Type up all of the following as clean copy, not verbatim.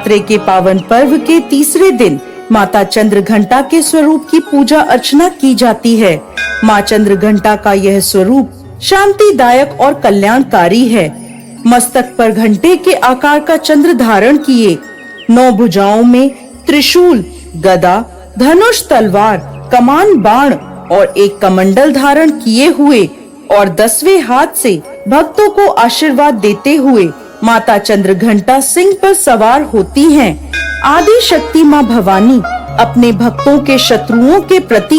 नवरात्रे के पावन पर्व के तीसरे दिन माता चंद्रघंटा के स्वरूप की पूजा अर्चना की जाती है। माँ चंद्रघंटा का यह स्वरूप शांतिदायक और कल्याणकारी है। मस्तक पर घंटे के आकार का चंद्र धारण किए, 9 भुजाओं में त्रिशूल, गदा, धनुष, तलवार, कमान, बाण और एक कमंडल धारण किए हुए और 10वें हाथ से भक्तों को आशीर्वाद देते हुए माता चंद्रघंटा सिंह पर सवार होती हैं। आदि शक्ति माँ भवानी अपने भक्तों के शत्रुओं के प्रति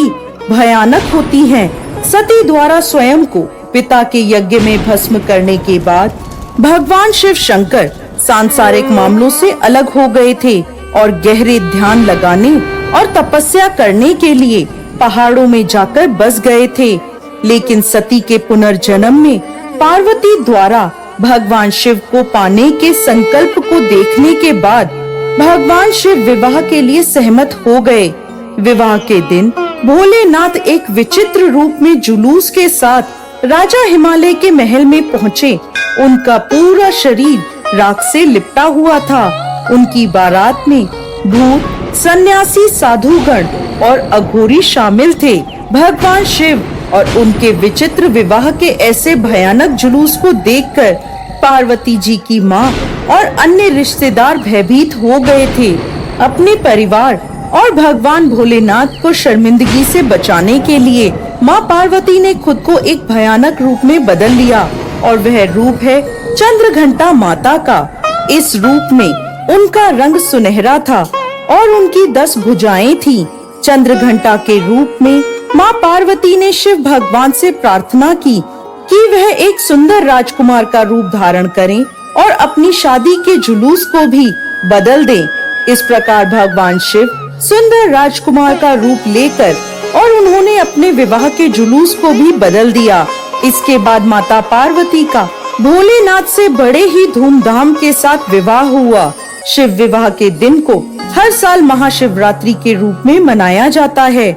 भयानक होती हैं। सती द्वारा स्वयं को पिता के यज्ञ में भस्म करने के बाद भगवान शिव शंकर सांसारिक मामलों से अलग हो गए थे और गहरे ध्यान लगाने और तपस्या करने के लिए पहाड़ों में जाकर बस गए थे। लेकिन सती के पुनर्जन्म में पार्वती द्वारा भगवान शिव को पाने के संकल्प को देखने के बाद भगवान शिव विवाह के लिए सहमत हो गए। विवाह के दिन भोलेनाथ एक विचित्र रूप में जुलूस के साथ राजा हिमालय के महल में पहुँचे। उनका पूरा शरीर राख से लिपटा हुआ था। उनकी बारात में भूत, सन्यासी, साधुगण और अघोरी शामिल थे। भगवान शिव और उनके विचित्र विवाह के ऐसे भयानक जुलूस को देखकर पार्वती जी की माँ और अन्य रिश्तेदार भयभीत हो गए थे। अपने परिवार और भगवान भोलेनाथ को शर्मिंदगी से बचाने के लिए माँ पार्वती ने खुद को एक भयानक रूप में बदल लिया और वह रूप है चंद्रघंटा माता का। इस रूप में उनका रंग सुनहरा था और उनकी 10 भुजाएं थीं। चंद्रघंटा के रूप में माँ पार्वती ने शिव भगवान से प्रार्थना की कि वह एक सुंदर राजकुमार का रूप धारण करें और अपनी शादी के जुलूस को भी बदल दें। इस प्रकार भगवान शिव सुंदर राजकुमार का रूप लेकर और उन्होंने अपने विवाह के जुलूस को भी बदल दिया। इसके बाद माता पार्वती का भोलेनाथ से बड़े ही धूमधाम के साथ विवाह हुआ। शिव विवाह के दिन को हर साल महाशिवरात्रि के रूप में मनाया जाता है।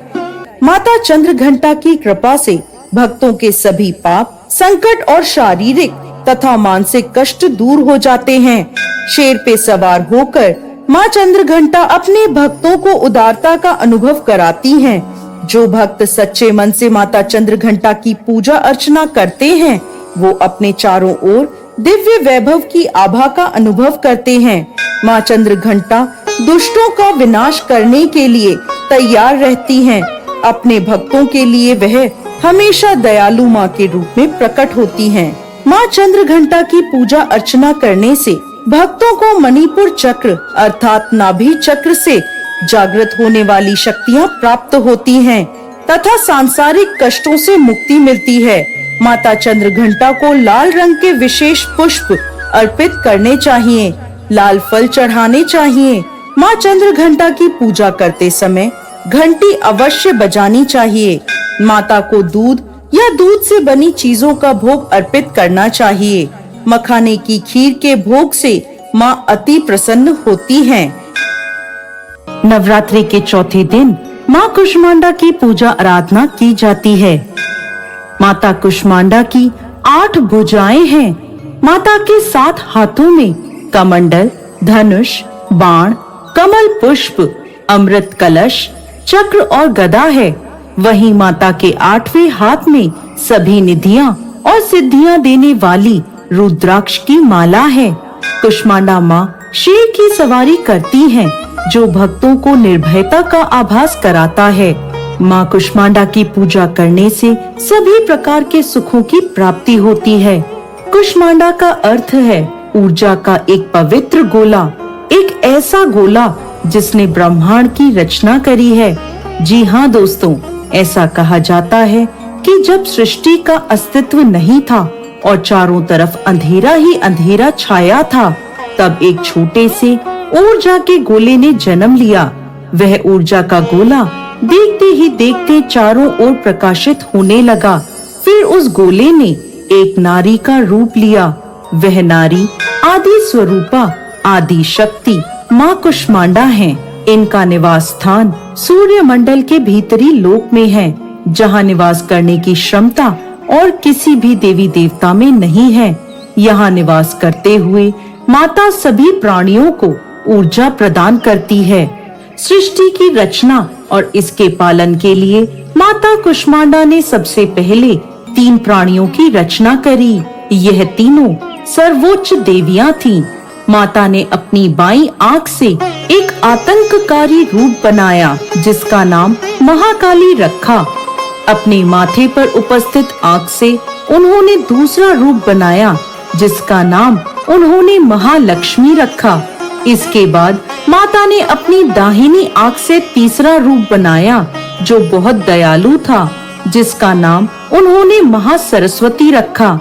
माता चंद्रघंटा की कृपा से भक्तों के सभी पाप, संकट और शारीरिक तथा मानसिक कष्ट दूर हो जाते हैं। शेर पे सवार होकर माँ चंद्रघंटा अपने भक्तों को उदारता का अनुभव कराती हैं। जो भक्त सच्चे मन से माता चंद्रघंटा की पूजा अर्चना करते हैं, वो अपने चारों ओर दिव्य वैभव की आभा का अनुभव करते हैं। माँ चंद्रघंटा दुष्टों का विनाश करने के लिए तैयार रहती हैं। अपने भक्तों के लिए वह हमेशा दयालु माँ के रूप में प्रकट होती हैं। माँ चंद्रघंटा की पूजा अर्चना करने से भक्तों को मणिपुर चक्र अर्थात नाभि चक्र से जागृत होने वाली शक्तियाँ प्राप्त होती हैं तथा सांसारिक कष्टों से मुक्ति मिलती है। माता चंद्रघंटा को लाल रंग के विशेष पुष्प अर्पित करने चाहिए, लाल फल चढ़ाने चाहिए। माँ चंद्रघंटा की पूजा करते समय घंटी अवश्य बजानी चाहिए। माता को दूध या दूध से बनी चीजों का भोग अर्पित करना चाहिए। मखाने की खीर के भोग से माँ अति प्रसन्न होती हैं। नवरात्रि के चौथे दिन माँ कुष्मांडा की पूजा आराधना की जाती है। माता कुष्मांडा की 8 भुजाएं हैं। माता के 7 हाथों में कमंडल, धनुष, बाण, कमल पुष्प, अमृत कलश, चक्र और गदा है। वहीं माता के 8वें हाथ में सभी निधियां और सिद्धियां देने वाली रुद्राक्ष की माला है। कुष्मांडा माँ शेर की सवारी करती हैं, जो भक्तों को निर्भयता का आभास कराता है। माँ कुष्मांडा की पूजा करने से सभी प्रकार के सुखों की प्राप्ति होती है। कुष्मांडा का अर्थ है ऊर्जा का एक पवित्र गोला, एक ऐसा गोला जिसने ब्रह्मांड की रचना करी है। जी हाँ दोस्तों, ऐसा कहा जाता है कि जब सृष्टि का अस्तित्व नहीं था और चारों तरफ अंधेरा ही अंधेरा छाया था, तब एक छोटे से ऊर्जा के गोले ने जन्म लिया। वह ऊर्जा का गोला देखते ही देखते चारों ओर प्रकाशित होने लगा। फिर उस गोले ने एक नारी का रूप लिया। वह नारी आदि स्वरूपा, आदि शक्ति माँ कुष्मांडा है। इनका निवास स्थान सूर्य मंडल के भीतरी लोक में है, जहाँ निवास करने की क्षमता और किसी भी देवी देवता में नहीं है। यहाँ निवास करते हुए माता सभी प्राणियों को ऊर्जा प्रदान करती है। सृष्टि की रचना और इसके पालन के लिए माता कुष्मांडा ने सबसे पहले 3 प्राणियों की रचना करी। यह तीनों सर्वोच्च देवियां थीं। माता ने अपनी बाईं आंख से एक आतंककारी रूप बनाया जिसका नाम महाकाली रखा। अपने माथे पर उपस्थित आंख से उन्होंने दूसरा रूप बनाया जिसका नाम उन्होंने महालक्ष्मी रखा। इसके बाद माता ने अपनी दाहिनी आंख से तीसरा रूप बनाया जो बहुत दयालु था जिसका नाम उन्होंने महासरस्वती रखा।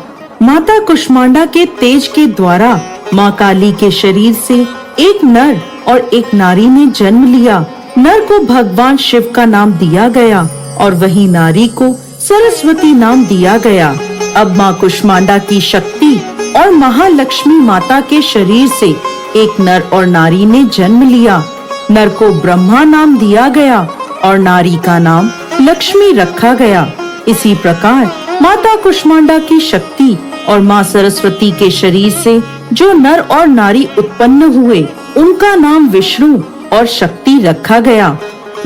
माता कुष्मांडा के तेज के द्वारा माँ काली के शरीर से एक नर और एक नारी ने जन्म लिया। नर को भगवान शिव का नाम दिया गया और वही नारी को सरस्वती नाम दिया गया। अब माँ कुष्मांडा की शक्ति और महालक्ष्मी माता के शरीर से एक नर और नारी ने जन्म लिया। नर को ब्रह्मा नाम दिया गया और नारी का नाम लक्ष्मी रखा गया। इसी प्रकार माता कुष्मांडा की शक्ति और माँ सरस्वती के शरीर से जो नर और नारी उत्पन्न हुए उनका नाम विष्णु और शक्ति रखा गया।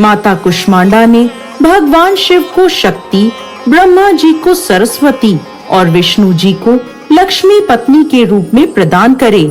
माता कुष्मांडा ने भगवान शिव को शक्ति, ब्रह्मा जी को सरस्वती और विष्णु जी को लक्ष्मी पत्नी के रूप में प्रदान करे।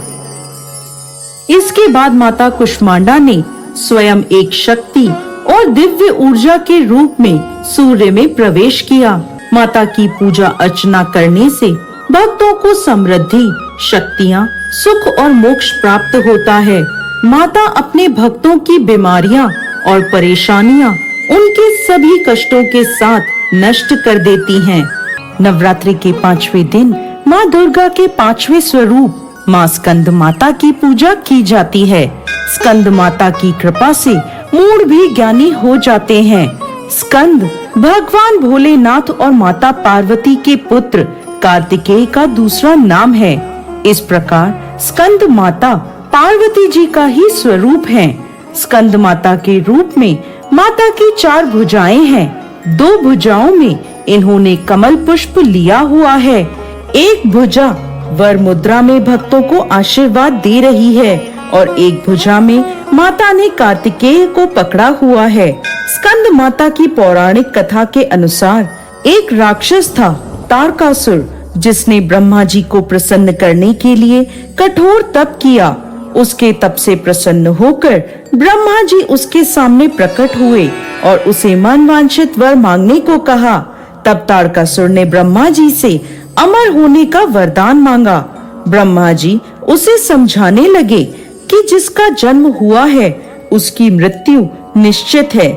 इसके बाद माता कुष्मांडा ने स्वयं एक शक्ति और दिव्य ऊर्जा के रूप में सूर्य में प्रवेश किया। माता की पूजा अर्चना करने से भक्तों को समृद्धि, शक्तियाँ, सुख और मोक्ष प्राप्त होता है। माता अपने भक्तों की बीमारियाँ और परेशानियाँ उनके सभी कष्टों के साथ नष्ट कर देती हैं। नवरात्रि के 5वें दिन माँ दुर्गा के 5वें स्वरूप माँ स्कंद माता की पूजा की जाती है। स्कंद माता की कृपा से मूढ़ भी ज्ञानी हो जाते हैं। स्कंद भगवान भोलेनाथ और माता पार्वती के पुत्र कार्तिकेय का दूसरा नाम है। इस प्रकार स्कंद माता पार्वती जी का ही स्वरूप है। स्कंद माता के रूप में माता की 4 भुजाएं हैं। 2 भुजाओं में इन्होंने कमल पुष्प लिया हुआ है। एक भुजा वर मुद्रा में भक्तों को आशीर्वाद दे रही है और एक भुजा में माता ने कार्तिकेय को पकड़ा हुआ है। स्कंद माता की पौराणिक कथा के अनुसार एक राक्षस था तारकासुर जिसने ब्रह्मा जी को प्रसन्न करने के लिए कठोर तप किया। उसके तप से प्रसन्न होकर ब्रह्मा जी उसके सामने प्रकट हुए और उसे मनवांछित वर मांगने को कहा। तब तारकासुर ने ब्रह्मा जी से अमर होने का वरदान मांगा। ब्रह्मा जी उसे समझाने लगे कि जिसका जन्म हुआ है उसकी मृत्यु निश्चित है।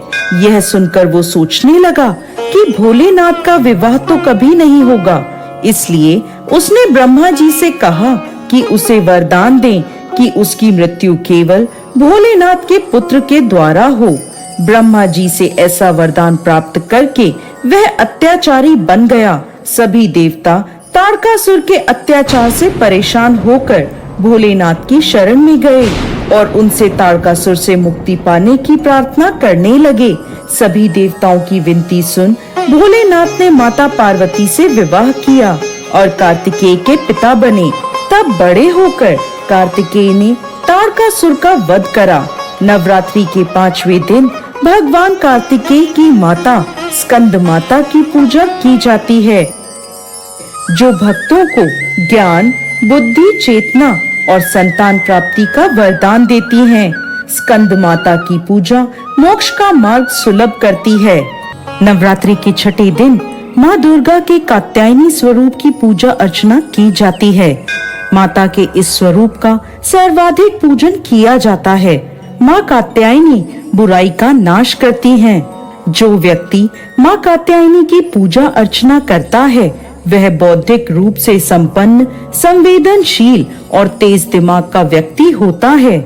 यह सुनकर वो सोचने लगा कि भोलेनाथ का विवाह तो कभी नहीं होगा, इसलिए उसने ब्रह्मा जी से कहा कि उसे वरदान दें कि उसकी मृत्यु केवल भोलेनाथ के पुत्र के द्वारा हो। ब्रह्मा जी से ऐसा वरदान प्राप्त करके वह अत्याचारी बन गया। सभी देवता तारकासुर के अत्याचार से परेशान होकर भोलेनाथ की शरण में गए और उनसे तारकासुर से मुक्ति पाने की प्रार्थना करने लगे। सभी देवताओं की विनती सुन भोलेनाथ ने माता पार्वती से विवाह किया और कार्तिकेय के पिता बने। तब बड़े होकर कार्तिकेय ने तारकासुर का वध करा। नवरात्रि के 5वें दिन भगवान कार्तिकेय की माता स्कंद माता की पूजा की जाती है, जो भक्तों को ज्ञान, बुद्धि, चेतना और संतान प्राप्ति का वरदान देती हैं। स्कंद माता की पूजा मोक्ष का मार्ग सुलभ करती है। नवरात्रि के 6ठे दिन माँ दुर्गा के कात्यायनी स्वरूप की पूजा अर्चना की जाती है। माता के इस स्वरूप का सर्वाधिक पूजन किया जाता है। माँ कात्यायनी बुराई का नाश करती हैं। जो व्यक्ति माँ कात्यायनी की पूजा अर्चना करता है वह बौद्धिक रूप से संपन्न, संवेदनशील और तेज दिमाग का व्यक्ति होता है।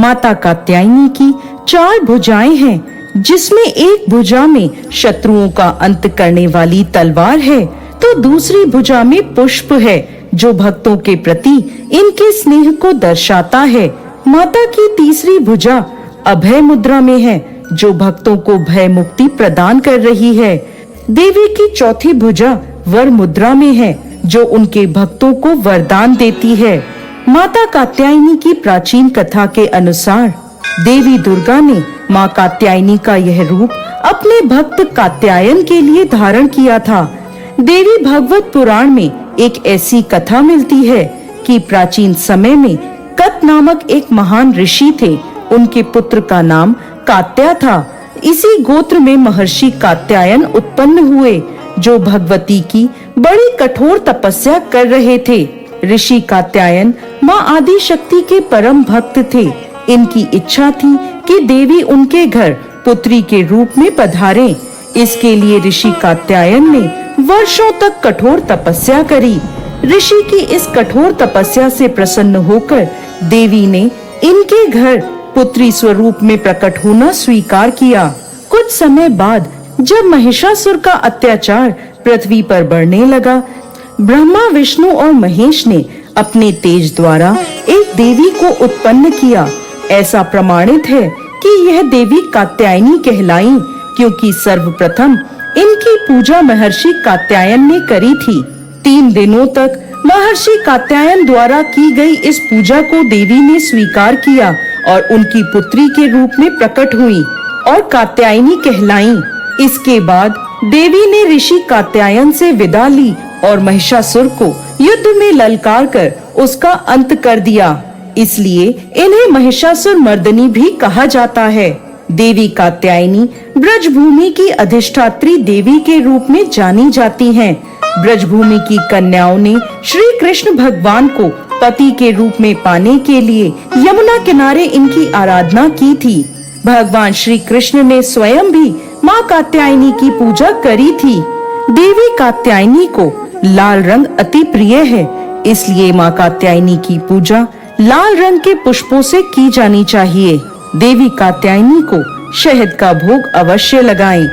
माता कात्यायनी की 4 भुजाएं हैं, जिसमें एक भुजा में शत्रुओं का अंत करने वाली तलवार है तो दूसरी भुजा में पुष्प है जो भक्तों के प्रति इनके स्नेह को दर्शाता है। माता की तीसरी भुजा अभय मुद्रा में है जो भक्तों को भय मुक्ति प्रदान कर रही है। देवी की चौथी भुजा वर मुद्रा में है जो उनके भक्तों को वरदान देती है। माता कात्यायनी की प्राचीन कथा के अनुसार देवी दुर्गा ने माँ कात्यायनी का यह रूप अपने भक्त कात्यायन के लिए धारण किया था। देवी भागवत पुराण में एक ऐसी कथा मिलती है कि प्राचीन समय में कत नामक एक महान ऋषि थे। उनके पुत्र का नाम कात्या था। इसी गोत्र में महर्षि कात्यायन उत्पन्न हुए, जो भगवती की बड़ी कठोर तपस्या कर रहे थे। ऋषि कात्यायन माँ आदि शक्ति के परम भक्त थे। इनकी इच्छा थी कि देवी उनके घर पुत्री के रूप में पधारें। इसके लिए ऋषि कात्यायन ने वर्षों तक कठोर तपस्या करी। ऋषि की इस कठोर तपस्या से प्रसन्न होकर देवी ने इनके घर पुत्री स्वरूप में प्रकट होना स्वीकार किया। कुछ समय बाद जब महिषासुर का अत्याचार पृथ्वी पर बढ़ने लगा, ब्रह्मा, विष्णु और महेश ने अपने तेज द्वारा एक देवी को उत्पन्न किया। ऐसा प्रमाणित है कि यह देवी कात्यायनी कहलाई, क्योंकि सर्वप्रथम इनकी पूजा महर्षि कात्यायन ने करी थी। 3 दिनों तक महर्षि कात्यायन द्वारा की गई इस पूजा को देवी ने स्वीकार किया और उनकी पुत्री के रूप में प्रकट हुई और कात्यायनी कहलाई। इसके बाद देवी ने ऋषि कात्यायन से विदा ली और महिषासुर को युद्ध में ललकार कर उसका अंत कर दिया। इसलिए इन्हें महिषासुर मर्दनी भी कहा जाता है। देवी कात्यायनी ब्रजभूमि की अधिष्ठात्री देवी के रूप में जानी जाती हैं। ब्रजभूमि की कन्याओं ने श्री कृष्ण भगवान को पति के रूप में पाने के लिए यमुना किनारे इनकी आराधना की थी। भगवान श्री कृष्ण ने स्वयं भी माँ कात्यायनी की पूजा करी थी। देवी कात्यायनी को लाल रंग अति प्रिय है, इसलिए माँ कात्यायनी की पूजा लाल रंग के पुष्पों से की जानी चाहिए। देवी कात्यायनी को शहद का भोग अवश्य लगाएं।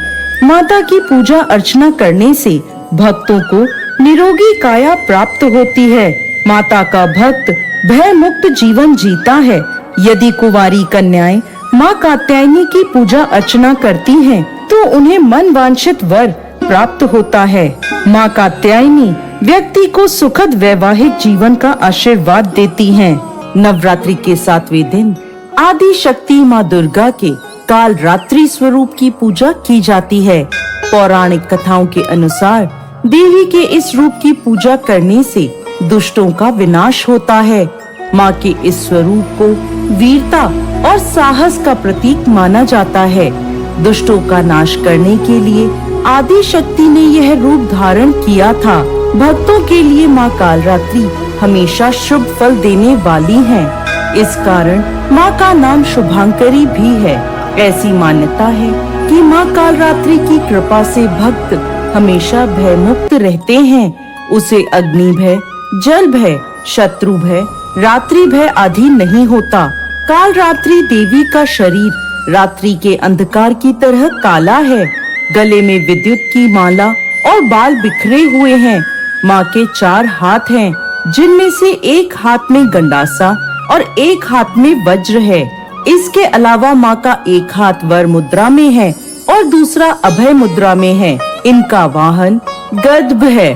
माता की पूजा अर्चना करने से भक्तों को निरोगी काया प्राप्त होती है। माता का भक्त भय मुक्त जीवन जीता है। यदि कुंवारी कन्याएं माँ कात्यायनी की पूजा अर्चना करती हैं, तो उन्हें मन वांछित वर प्राप्त होता है। माँ कात्यायनी व्यक्ति को सुखद वैवाहिक जीवन का आशीर्वाद देती हैं। नवरात्रि के 7वें दिन आदि शक्ति माँ दुर्गा के काल रात्रि स्वरूप की पूजा की जाती है। पौराणिक कथाओं के अनुसार देवी के इस रूप की पूजा करने से दुष्टों का विनाश होता है। माँ के इस स्वरूप को वीरता और साहस का प्रतीक माना जाता है। दुष्टों का नाश करने के लिए आदि शक्ति ने यह रूप धारण किया था। भक्तों के लिए माँ कालरात्रि हमेशा शुभ फल देने वाली हैं। इस कारण माँ का नाम शुभांकरी भी है। ऐसी मान्यता है कि माँ कालरात्रि की कृपा से भक्त हमेशा भय मुक्त रहते हैं। उसे अग्नि भय, जल भय, शत्रु भय, रात्रि भय आदि नहीं होता। कालरात्रि देवी का शरीर रात्रि के अंधकार की तरह काला है। गले में विद्युत की माला और बाल बिखरे हुए हैं। माँ के 4 हाथ हैं, जिनमें से एक हाथ में गंडासा और एक हाथ में वज्र है। इसके अलावा माँ का एक हाथ वर मुद्रा में है और दूसरा अभय मुद्रा में है। इनका वाहन गदभ है।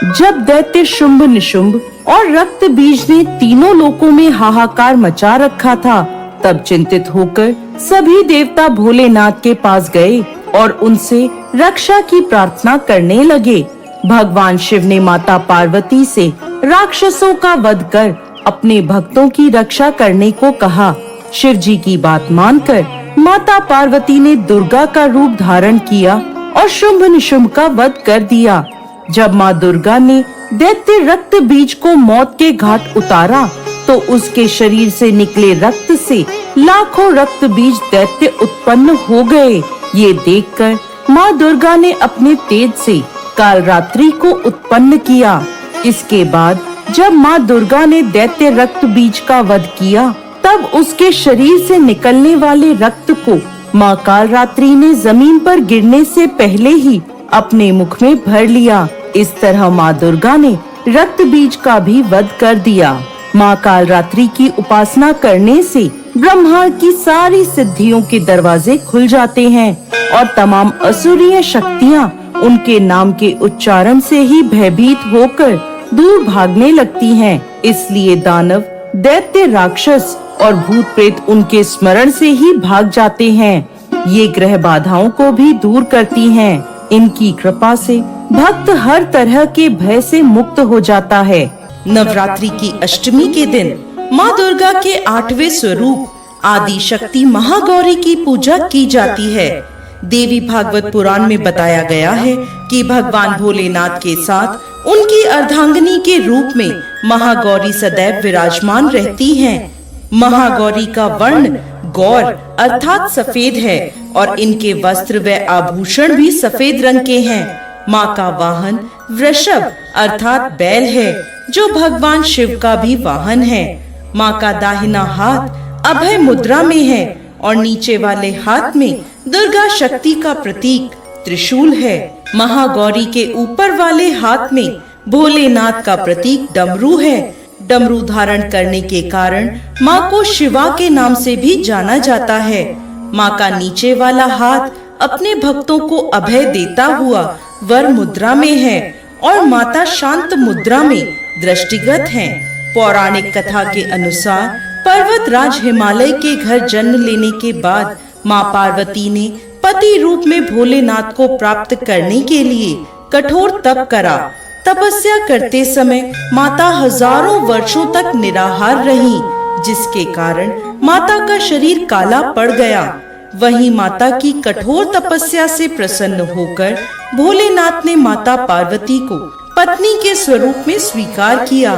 जब दैत्य शुंभ, निशुंभ और रक्त बीज ने तीनों लोकों में हाहाकार मचा रखा था, तब चिंतित होकर सभी देवता भोलेनाथ के पास गए और उनसे रक्षा की प्रार्थना करने लगे। भगवान शिव ने माता पार्वती से राक्षसों का वध कर अपने भक्तों की रक्षा करने को कहा। शिव जी की बात मानकर माता पार्वती ने दुर्गा का रूप धारण किया और शुंभ निशुंभ का वध कर दिया। जब माँ दुर्गा ने दैत्य रक्त बीज को मौत के घाट उतारा, तो उसके शरीर से निकले रक्त से लाखों रक्त बीज दैत्य उत्पन्न हो गए। ये देखकर माँ दुर्गा ने अपने तेज से कालरात्रि को उत्पन्न किया। इसके बाद जब माँ दुर्गा ने दैत्य रक्त बीज का वध किया, तब उसके शरीर से निकलने वाले रक्त को माँ कालरात्रि ने जमीन पर गिरने से पहले ही अपने मुख में भर लिया। इस तरह माँ दुर्गा ने रक्त बीज का भी वध कर दिया। माँ कालरात्रि की उपासना करने से ब्रह्मांड की सारी सिद्धियों के दरवाजे खुल जाते हैं और तमाम असुरीय शक्तियाँ उनके नाम के उच्चारण से ही भयभीत होकर दूर भागने लगती हैं। इसलिए दानव दैत्य राक्षस और भूत प्रेत उनके स्मरण से ही भाग जाते हैं। ये ग्रह बाधाओं को भी दूर करती हैं। इनकी कृपा से भक्त हर तरह के भय से मुक्त हो जाता है। नवरात्रि की अष्टमी के दिन माँ दुर्गा के 8वें स्वरूप आदि शक्ति महागौरी की पूजा की जाती है। देवी भागवत पुराण में बताया गया है कि भगवान भोलेनाथ के साथ उनकी अर्धांगिनी के रूप में महागौरी सदैव विराजमान रहती हैं। महागौरी का वर्ण गौर अर्थात सफेद है और इनके वस्त्र व आभूषण भी सफेद रंग के हैं। माँ का वाहन वृषभ अर्थात बैल है, जो भगवान शिव का भी वाहन है। माँ का दाहिना हाथ अभय मुद्रा में है और नीचे वाले हाथ में दुर्गा शक्ति का प्रतीक त्रिशूल है। महागौरी के ऊपर वाले हाथ में भोलेनाथ का प्रतीक डमरू है। डमरू धारण करने के कारण माँ को शिवा के नाम से भी जाना जाता है। माँ का नीचे वाला हाथ अपने भक्तों को अभय देता हुआ वर मुद्रा में है और माता शांत मुद्रा में दृष्टिगत हैं। पौराणिक कथा के अनुसार पर्वतराज हिमालय के घर जन्म लेने के बाद माँ पार्वती ने पति रूप में भोलेनाथ को प्राप्त करने के लिए कठोर तप करा। तपस्या करते समय माता हजारों वर्षों तक निराहार रही, जिसके कारण माता का शरीर काला पड़ गया। वहीं माता की कठोर तपस्या से प्रसन्न होकर भोलेनाथ ने माता पार्वती को पत्नी के स्वरूप में स्वीकार किया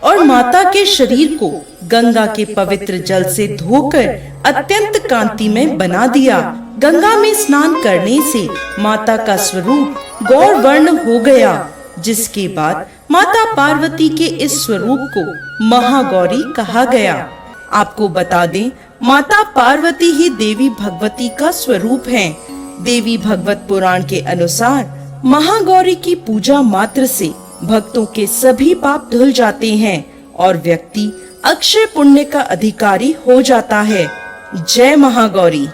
और माता के शरीर को गंगा के पवित्र जल से धोकर अत्यंत कांतिमय बना दिया। गंगा में स्नान करने से माता का स्वरूप गौर वर्ण हो गया, जिसके बाद माता पार्वती के इस स्वरूप को महागौरी कहा गया। आपको बता दें, माता पार्वती ही देवी भगवती का स्वरूप है। देवी भगवत पुराण के अनुसार महागौरी की पूजा मात्र से भक्तों के सभी पाप धुल जाते हैं और व्यक्ति अक्षय पुण्य का अधिकारी हो जाता है। जय महागौरी।